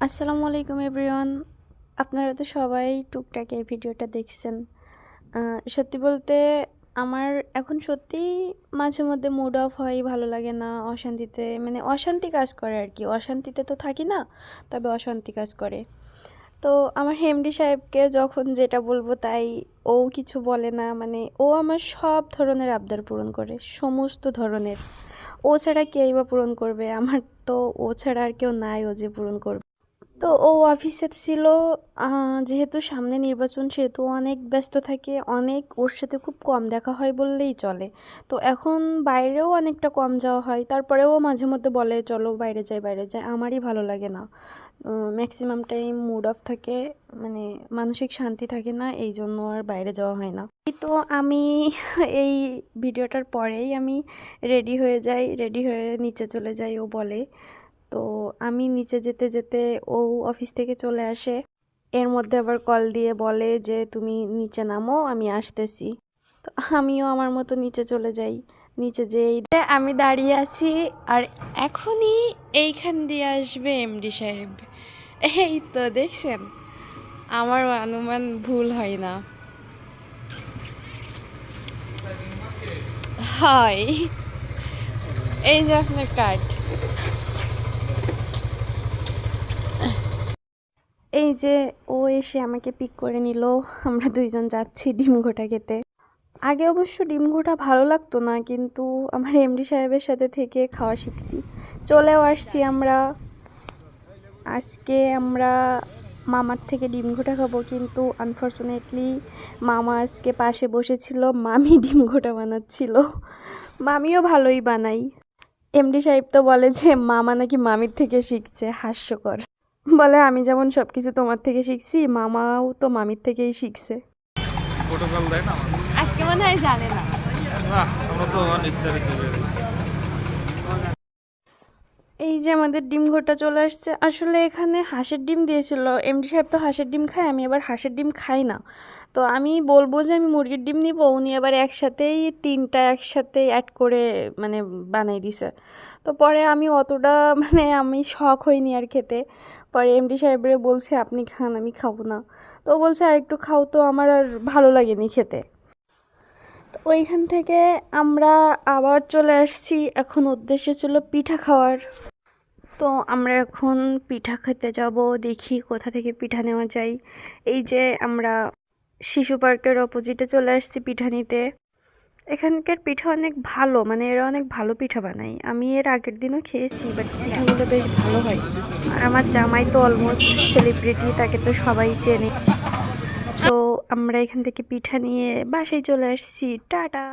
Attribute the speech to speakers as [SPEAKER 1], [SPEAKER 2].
[SPEAKER 1] আসসালামু আলাইকুম এভরিওয়ান। আপনারা তো সবাই টুকটাক এই ভিডিওটা দেখছেন। সত্যি বলতে আমার এখন সত্যিই মাঝে মধ্যে মুড অফ হয়, ভালো লাগে না, অশান্তিতে মানে অশান্তি কাজ করে আর কি। অশান্তিতে তো থাকি না, তবে অশান্তি কাজ করে। তো আমার হেমডি সাহেবকে যখন যেটা বলবো তাই, ও কিছু বলে না, মানে ও আমার সব ধরনের আবদার পূরণ করে, সমস্ত ধরনের। ও ছাড়া কেই বা পূরণ করবে? আমার তো ও ছাড়া আর কেউ নাই ও যে পূরণ করবে। তো ও অফিসে ছিল, যেহেতু সামনে নির্বাচন সেহেতু অনেক ব্যস্ত থাকে, অনেক ওর সাথে খুব কম দেখা হয় বললেই চলে। তো এখন বাইরেও অনেকটা কম যাওয়া হয়, তারপরেও মাঝে মধ্যে বলে চলো বাইরে যাই বাইরে যাই, আমারই ভালো লাগে না। ম্যাক্সিমাম টাইম মুড অফ থাকে, মানে মানসিক শান্তি থাকে না, এই জন্য আর বাইরে যাওয়া হয় না। তো আমি এই ভিডিওটার পরেই আমি রেডি হয়ে যাই, রেডি হয়ে নিচে চলে যাই ও বলে। তো আমি নিচে যেতে যেতে ও অফিস থেকে চলে আসে, এর মধ্যে আবার কল দিয়ে বলে যে তুমি নিচে নামো, আমি আসতেছি। তো আমিও আমার মতো নিচে চলে যাই। নিচে যেই আমি দাঁড়িয়ে আছি, আর এখনই এইখান দিয়ে আসবে এমডি সাহেব। এই তো দেখছেন, আমার অনুমান ভুল হয় না। হয়, এই যে আপনার কার্ড। এই যে ও এসে আমাকে পিক করে নিল, আমরা দুইজন যাচ্ছি ডিম ঘোটা খেতে। আগে অবশ্য ডিম ঘোটা ভালো লাগতো না, কিন্তু আমার এমডি সাহেবের সাথে থেকে খাওয়া শিখছি, চলেও আসছি আমরা। আজকে আমরা মামার থেকে ডিম ঘোটা খাবো, কিন্তু আনফর্চুনেটলি মামা আজকে পাশে বসেছিল, মামি ডিম ঘোটা বানাচ্ছিল। মামিও ভালোই বানাই। এমডি সাহেব তো বলে যে মামা নাকি মামির থেকে শিখছে, হাস্যকর। বলে আমি যেমন সব কিছু তোমার থেকে শিখছি, মামাও তো মামির থেকেই শিখছে। আজকে মনে হয় জানে না। এই যে আমাদের ডিম ঘোটা চলে আসছে। আসলে এখানে হাঁসের ডিম দিয়েছিল, এমডি সাহেব তো হাঁসের ডিম খায়, আমি আবার হাঁসের ডিম খাই না। তো আমি বলবো যে আমি মুরগির ডিম নিব, উনি আবার একসাথেই তিনটা একসাথে অ্যাড করে মানে বানাই দিছে। তো পরে আমি অতটা মানে আমি শখ হইনি আর খেতে। পরে এমডি সাহেবরে বলছে আপনি খান, আমি খাবো না। তো বলছে আর একটু খাও, তো আমার আর ভালো লাগেনি খেতে। তো ওইখান থেকে আমরা আবার চলে আসছি, এখন উদ্দেশ্য ছিল পিঠা খাওয়ার। তো আমরা এখন পিঠা খেতে যাব, দেখি কোথা থেকে পিঠা নেওয়া যায়। এই যে আমরা শিশু পার্কের অপোজিটে চলে আসছি পিঠা নিতে। এখানকার পিঠা অনেক ভালো, মানে এরা অনেক ভালো পিঠা বানায়, আমি এর আগের দিনও খেয়েছি, বাট পিঠাগুলো বেশ ভালো হয়। আর আমার জামাই তো অলমোস্ট সেলিব্রিটি, তাকে তো সবাই চেনে। তো আমরা এখান থেকে পিঠা নিয়ে বাসায় চলে আসছি। টাটা।